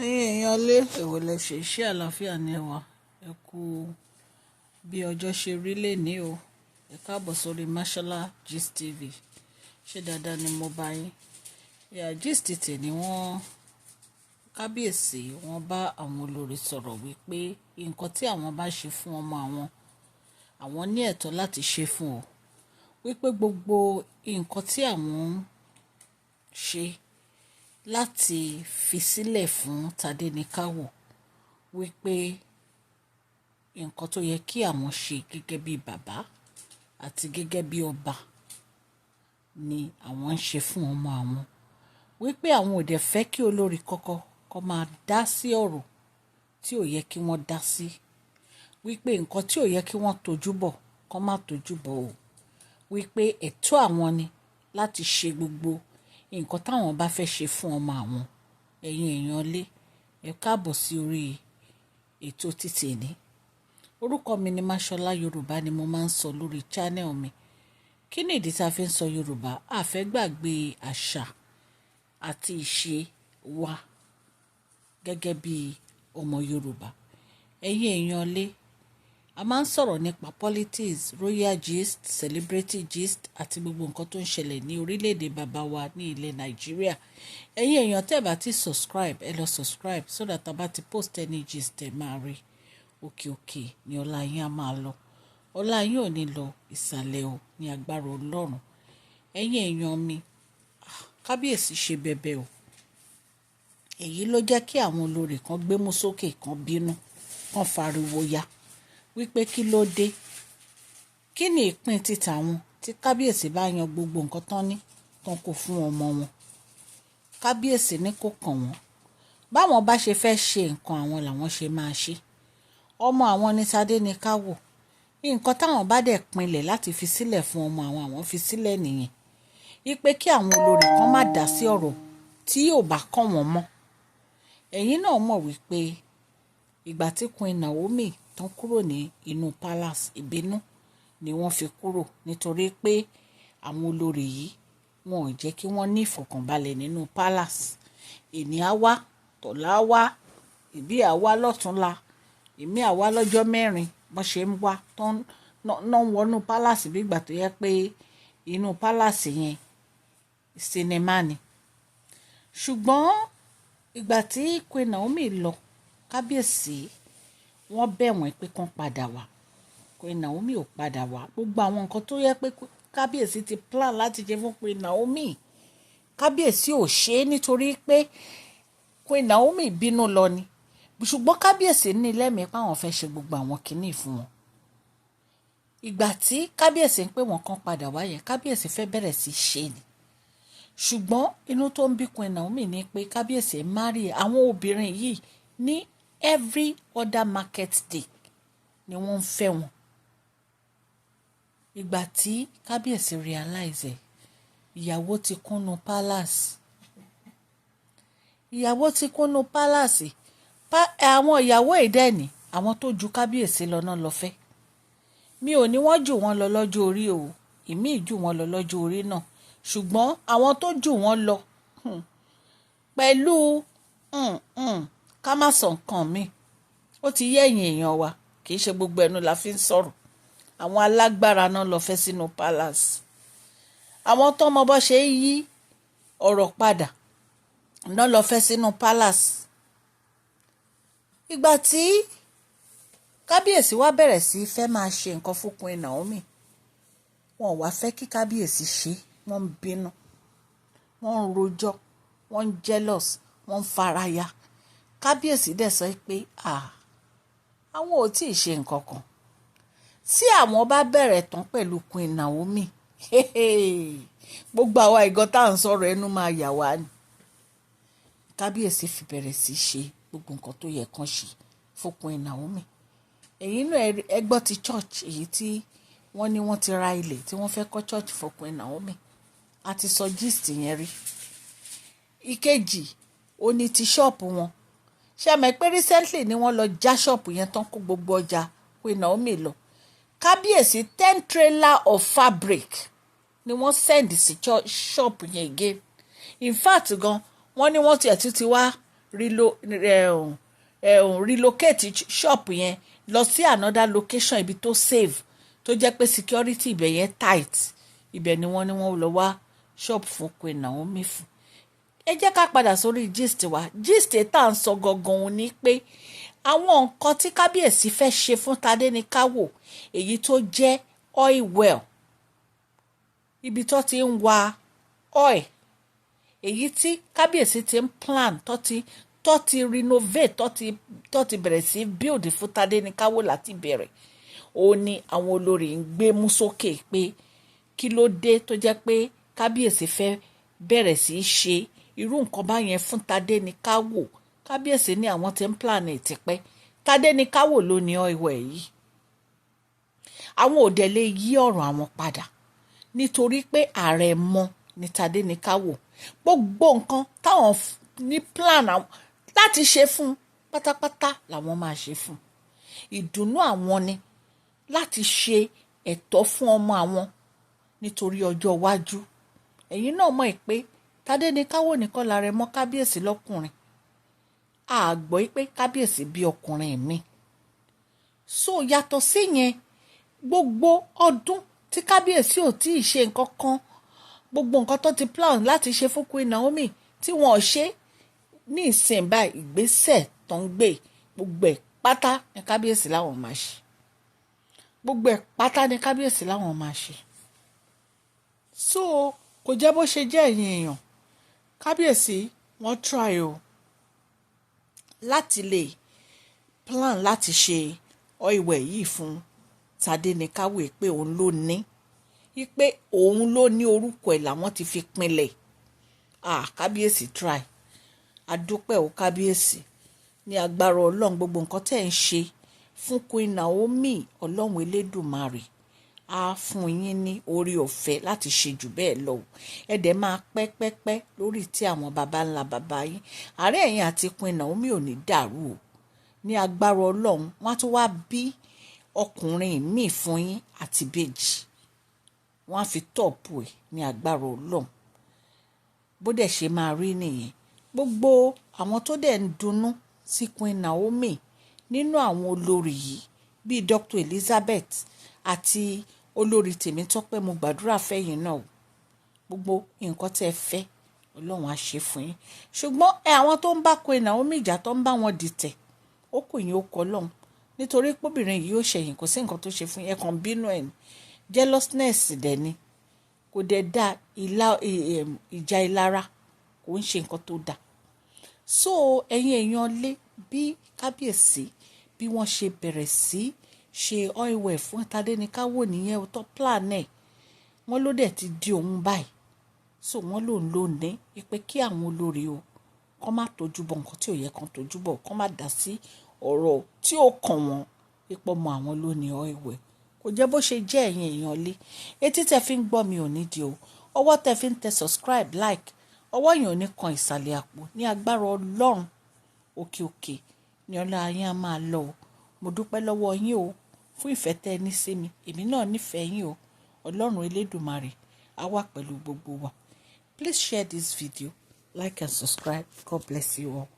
Èèyàn lé èwo lẹ ṣe iṣẹ́ àlàáfíà ní ẹwà ẹ kú bí ọjọ́ ṣe rí lénìí o ẹ káàbọ̀ sórí Mashola Gist TV ṣé dáadáa ni mo bá yín gist tèmi wọ́n kábíyèsí wọ́n bá àwọn olórí sọ̀rọ̀ wípé nǹkan tí àwọn bá ṣe fún ọmọ àwọn ní ẹ̀tọ́ láti ṣe fún o wípé gbogbo nǹkan tí àwọn ń ṣe láti fi sílẹ̀ fún Tadenikawo wípé nǹkan tó yẹ kí àwọn ṣe gẹ́gẹ́ bí bàbá àti gẹ́gẹ́ bí ọba ni àwọn ń ṣe fún ọmọ àwọn wípé àwọn ò dẹ̀ fẹ́ kí olórí kọ́kọ́ máa dá sí ọ̀rọ̀ tí ò yẹ kí wọ́n dá sí wípé nǹkan tí ò yẹ kí wọ́n tójú bọ̀ kó má tójú bọ̀ o wípé ẹ̀tọ́ àwọn ni láti ṣe gbogbo nǹkan táwọn bá fẹ́ ṣe fún ọmọ àwọn ẹ̀yin èèyàn lé ẹ káàbọ̀ sí orí ètò títì ní orúkọ mi ni Mashola Yorùbá ni mo máa ń sọ lórí channel mi kí ni ìdí tá a fi ń sọ Yorùbá a fẹ́ gbàgbé àṣà àti ìṣe wa gẹ́gẹ́ bí ọmọ Yorùbá ẹ̀yin èèyàn lé a máa ń sọ̀rọ̀ nípa politics royal gist celebrity gist àti gbogbo nǹkan tó ń ṣẹlẹ̀ ní orílẹ̀-èdè bàbá wa ní ilẹ̀ Nàìjíríà ẹ̀yin èèyàn tẹ́ bá ti subscribe ẹ lọ subscribe so that a bá ti post any gist ẹ máa rí òkè ni ọlá yín á máa lọ ọlá yín ò ní lọ ìsàlẹ̀ o ní agbára Ọlọ́run ẹ̀yin èèyàn mi kábíyèsí ṣe bẹ̀bẹ̀ o èyí ló jẹ́ kí àwọn olórí kan gbémú sókè kan bínú kan fariwo ya wípé kí ló dé kí ni ìpín títà wọn tí kábíyèsí bá yan gbogbo nǹkan tán ní tán kò fún ọmọ wọn kábíyèsí ní kò kàn wọ́n báwọn bá ṣe fẹ́ ṣe nǹkan àwọn làwọn ṣe máa ṣe ọmọ àwọn ní Tadenikawo nǹkan táwọn bá dẹ̀ pinlẹ̀ láti fi sílẹ̀ fún ọmọ àwọn fi sílẹ̀ nìyẹn wípé kí àwọn olórí kan má dá sí ọ̀rọ̀ tí yóò bá kàn wọ́n mọ́ ẹ̀yin náà mọ̀ wípé ìgbà tí Queen Naomi tán kúrò ní inú palace ìbínú ni wọ́n fi kúrò nítorí pé àwọn olórí yìí wọn ò jẹ́ kí wọ́n ní ìfọ̀kànbalẹ̀ nínú palace èní á wá tọ̀la á wá ìbí á wá lọ́túnla èmi á wá lọ́jọ́ mẹ́rin wọ́n ṣe ń wá tán náà wọnú palace bí ìgbà tó yẹ pé inú palace yẹn sinimá ni ṣùgbọ́n ìgbà tí Queen Naomi lọ kábíyèsí wọ́n bẹ̀ wọ́n pé kán padà wá Queen Naomi ò padà wá gbogbo àwọn nǹkan tó yẹ pé kábíyèsí ti plan láti ṣe fún Queen Naomi kábíyèsí ò ṣe é nítorí pé Queen Naomi bínú lọ ni ṣùgbọ́n kábíyèsí ní lẹ́mìí pé àwọn fẹ́ ṣe gbogbo àwọn kinní fún wọn ìgbà tí kábíyèsí ń pè wọ́n kán padà wá yẹn kábíyèsí fẹ́ bẹ̀rẹ̀ sí ṣe ni ṣùgbọ́n inú tó ń bí Queen Naomi ni pé kábíyèsí marry àwọn obìnrin yìí ní every other market day ni wọ́n ń fẹ́ wọn ìgbà tí kábíyèsí realize ìyàwó ti kúnnú palace àwọn ìyàwó ìdẹ́ni àwọn tó ju kábíyèsí lọ náà lọ fẹ́ mi ò ní wọ́n jù wọ́n lọ lọ́jọ́ orí o ìmíì jù wọ́n lọ lọ́jọ́ orí náà ṣùgbọ́n àwọn tó jù wọ́n lọ pẹ̀lú ká má sọ nǹkan mi ó ti yé ẹ̀yin èèyàn wa kì í ṣe gbogbo ẹnu la fi ń sọ̀rọ̀ àwọn alágbára náà lọ fẹ́ sínú palace àwọn tó mọ bó ṣe yí ọ̀rọ̀ padà náà lọ fẹ́ sínú palace ìgbà tí kábíyèsí wá bẹ̀rẹ̀ sí fẹ́ máa ṣe nǹkan fún Queen Naomi wọn ò wá fẹ́ kí kábíyèsí ṣe wọ́n ń bínú wọ́n ń rojọ́ wọ́n ń jealous wọ́n ń faraya kábíyèsí dẹ̀ sọ pé àwọn ò tí ì ṣe nǹkan kan tí àwọn bá bẹ̀rẹ̀ tán pẹ̀lú Queen Naomi gbogbo àwa ìgan tá à ń sọ̀rọ̀ ẹnu máa yà wá ni kábíyèsí fi bẹ̀rẹ̀ sí ṣe gbogbo nǹkan tó yẹ kán ṣe fún Queen Naomi ẹ̀yin náà ẹ gbọ́ ti church èyí tí wọ́n ní wọ́n ti ra ilẹ̀ tí wọ́n fẹ́ kọ́ church for Queen Naomi a ti sọ gist yẹn rí ìkejì ó ní ti ṣọ́ọ̀pù wọn ṣé àmọ́ pé recently ni wọ́n lọ já ṣọ́ọ̀pù yẹn tán kó gbogbo ọjà Queen Naomi lọ kábíyèsí 10 trailer of fabric ni wọ́n send sí ṣọ́ọ̀pù yẹn again in fact gan wọ́n ní wọ́n tiẹ̀ tún ti wá relocate shop yẹn lọ sí another location ibi tó save tó jẹ́ pé security ibẹ̀ yẹn tight ibẹ̀ ni wọ́n lọ wá shop fún Queen Naomi fún. Ẹ jẹ́ ká padà sórí gist wa gist tá à ń sọ gangan ni pé àwọn nǹkan tí kábíyèsí fẹ́ ṣe fún Tadenikawo èyí tó jẹ́ oil well ibi tó ti ń wa oil èyí tí kábíyèsí ti ń plan tó ti renovate tó ti bẹ̀rẹ̀ sí build fún Tadenikawo láti bẹ̀rẹ̀ ó ní àwọn olórí ń gbé mú sókè pé kí ló dé tó jẹ́ pé kábíyèsí fẹ́ bẹ̀rẹ̀ sí ṣe irú nǹkan báyẹn fún Tadenikawo kábíyèsí ní àwọn tí ń plan ẹ̀ tipẹ́ Tadenikawo ló ní ọ̀ìwẹ̀ yìí àwọn ò dẹ̀ lè yí ọ̀rọ̀ àwọn padà nítorí pé ààrẹ mọ̀ ní Tadenikawo gbogbo nǹkan táwọn ní plan láti ṣe fún pátápátá làwọn máa ṣe fún ìdùnnú àwọn ni láti ṣe ẹ̀tọ́ fún ọmọ àwọn nítorí ọjọ́ iwájú ẹ̀yin náà mọ̀ pé Tadenikawo nìkan lára mọ́ kábíyèsí lọ́kùnrin a gbọ́ pé kábíyèsí bí ọkùnrin mi so yàtọ̀ sí yẹn gbogbo ọdún tí kábíyèsí ò tí ì ṣe nǹkan kan gbogbo nǹkan tó ti plan láti ṣe fún Queen Naomi tí wọn ò ṣe ní ìsìn báyìí ìgbésẹ̀ tó ń gbé gbogbo ẹ̀ pátá ní kábíyèsí láwọn máa ṣe gbogbo ẹ̀ pátá ní kábíyèsí láwọn máa ṣe so kò jẹ́ bó ṣe jẹ́ ẹ̀yin èèyàn kábíyèsí wọ́n try o láti lè plan láti ṣe ọ̀ìwẹ̀ yìí fún Tadenikawo pé òun ló ní pé òun ló ní orúkọ ẹ̀ làwọn ti fi pinlẹ̀ kábíyèsí try adúpẹ́ o kábíyèsí ní agbára ọlọ́run gbogbo nǹkan tẹ́ ń ṣe fún Queen Naomi ọlọ́run elédùmarè á fún yín ní orí ọ̀fẹ́ láti ṣe jù bẹ́ẹ̀ lọ ẹ dẹ̀ máa pẹ́pẹ́pẹ́ lórí tí àwọn baba ńlá baba yín àárẹ̀ ẹ̀yin àti Queen Naomi ò ní dàrú o ní agbára ọlọ́run wọ́n á tún wá bí ọkùnrin míì fún yín àti bèjì wọ́n á fi tọ́ọ̀pù ẹ̀ ní agbára ọlọ́run bó dẹ̀ ṣe máa rí nìyẹn gbogbo àwọn tó dẹ̀ ń dunnú sí Queen Naomi nínú àwọn olórí yìí bíi Dr. Elizabeth àti olórí Tèmítọ́pẹ́ mo gbàdúrà fẹ́yìn náà gbogbo nǹkan tẹ́ fẹ́ ọlọ́run á ṣe fún yín ṣùgbọ́n àwọn tó ń bá Queen Naomi ìjà tó ń bá wọn dìtẹ̀ ó kù yín ó kọ lọ́hùn nítorí pọ́bìnrin yìí ó ṣẹ̀yìn kò sí nǹkan tó ṣe fún yín ẹ̀kan bínú ẹ̀ ní jealousness dẹ̀ ni kò dẹ̀ dá ìjà ìlara kò ń ṣe nǹkan tó dáa so ẹ̀yin èèyàn lé bí kábíyèsí bí wọ́n ṣe bẹ̀rẹ̀ sí ṣe ọ̀ìwẹ̀ fún Tadenikawo nìyẹn tó plan ẹ̀ wọ́n ló dẹ̀ ti di òun báyìí so wọ́n lòun ló ní pé kí àwọn olórí o kọ́ má tójú bọ̀ nǹkan tí ò yẹ kan tójú bọ̀ kọ́ má dá sí ọ̀rọ̀ tí ó kàn wọ́n ipò mọ́ àwọn ló ní ọ̀ìwẹ̀ kò jẹ́ bó ṣe jẹ́ ẹ̀yin èèyàn lé etí tẹ́ fi ń gbọ́ mi ò nídìí o ọwọ́ tẹ́ fi ń tẹ subscribe like ọwọ́ yẹn ò ní kan ìsàlẹ̀ àpò ní agbára ọlọ́run òkè òkè ní ọlá yín á máa lọ o mo dúpẹ́ lọ́wọ́ yín o fún ìfẹ́ tẹ́ ẹ ní sí mi èmi náà nífẹ̀ẹ́ yín o ọlọ́run elédùmarè á wà pẹ̀lú gbogbo wa please share this video like and subscribe God bless you all.